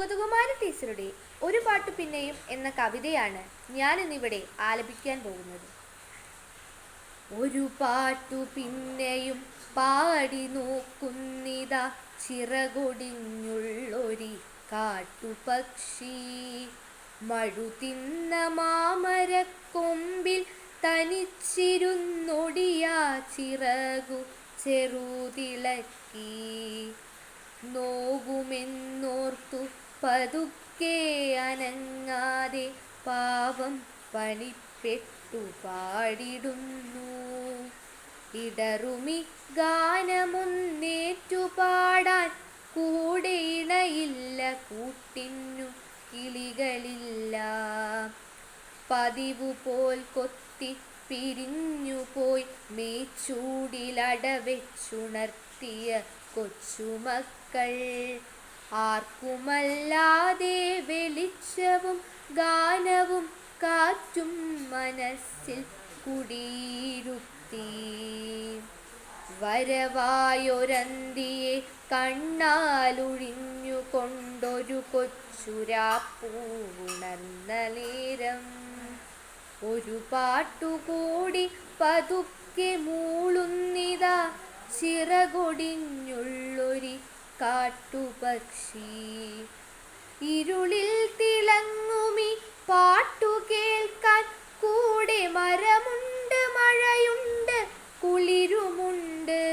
സുഗതകുമാരി ടീച്ചറുടെ ഒരു പാട്ടു പിന്നെയും എന്ന കവിതയാണ് ഞാൻ ഇന്നിവിടെ ആലപിക്കാൻ പോകുന്നത്. ഒരു പാട്ടു പിന്നെയും പാടി നോക്കുന്നിതാ ചിറകൊടിഞ്ഞുള്ളൊരി കാട്ടുപക്ഷി. മഴുതിന്ന മാമരക്കൊമ്പിൽ തനിച്ചിരുന്നൊടിയാ ചിറകു ചെറുതിളക്കി. നോകുമെന്നോർത്തു പതുക്കെ അനങ്ങാതെ പാവം പണിപ്പെട്ടു പാടിടുന്നു. ഇടറുമി ഗാനമൊന്നേറ്റു പാടാൻ കൂടെ ഇണയില്ല, കൂട്ടിന്നു കിളികളില്ല. പതിവു പോൽ കൊത്തി പിരിഞ്ഞുപോയി മേച്ചൂടിലടവെച്ചുണർത്തിയ കൊച്ചുമക്കൾ. ആർക്കുമല്ലാതെ വെളിച്ചവും ഗാനവും കാറ്റും മനസ്സിൽ കുടിയിരുത്തി. വരവായൊരന്തിയെ കണ്ണാലൊഴിഞ്ഞുകൊണ്ടൊരു കൊച്ചുരാപ്പൂവുണർന്ന നേരം ഒരു പാട്ടുകൂടി പതുക്കെ മൂളുന്നിതാ ചിറകൊടിഞ്ഞുള്ളൊരി കാട്ടുപക്ഷി. ഇരുളിൽ തിളങ്ങുമി പാട്ടു കേൾക്കാൻ കൂടെ മരമുണ്ട്, മഴയുണ്ട്, കുളിരുമുണ്ട്,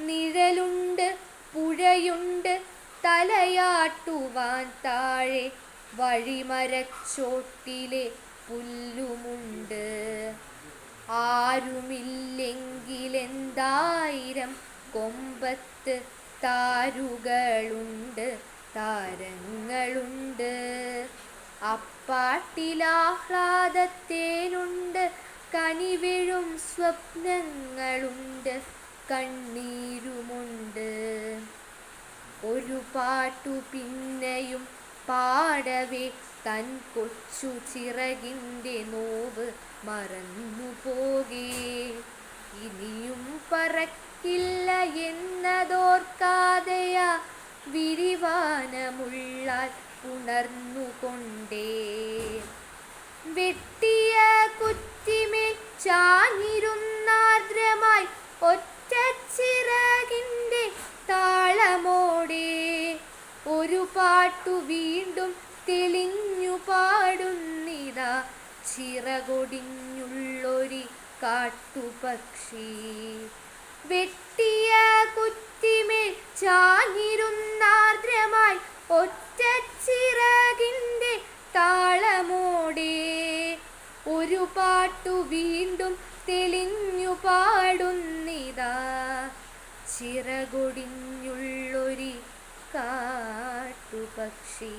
നിഴലുണ്ട്, പുഴയുണ്ട്, തലയാട്ടുവാൻ താഴെ വഴിമരച്ചോട്ടിലെ പുല്ലുമുണ്ട്. ആരുമില്ലെങ്കിലെന്തായിരം കൊമ്പത്ത് താരുകളുണ്ട്, താരങ്ങളുണ്ട്. അപ്പാട്ടിലാഹ്ലാദത്തേനുണ്ട്, കനിവിഴും സ്വപ്നങ്ങളുണ്ട്, കണ്ണീരുമുണ്ട്. ഒരു പാട്ടു പിന്നെയും പാടവേ തൻ കൊച്ചു ചിറകിൻ്റെ നോവ് മറന്നുപോകേ. ഇനിയും പറക്കില്ല എന്നതോർക്കാതെയാ വിരിവാനമുള്ളാൽ ഉണർന്നുകൊണ്ടേ. വെട്ടിയ കുറ്റിമേൽ ചാഞ്ഞിരുന്നാർദ്രമായി ഒറ്റച്ചിറകിൻ്റെ താളമോടെ ഒരു പാട്ടു വീണ്ടും തെളിഞ്ഞു പാടുന്നിതാ ചിറകൊടിഞ്ഞുള്ളൊരി കാട്ടുപക്ഷി. വെട്ടിയ കുറ്റിമേൽ ചാഞ്ഞിരുന്നാർദ്രമായി ഒറ്റച്ചിറകിൻ്റെ താളമോടെ ഒരു പാട്ടു വീണ്ടും തെളിഞ്ഞു പാടുന്നിതാ ചിറകൊടിഞ്ഞുള്ളൊരി കാട്ടുപക്ഷി.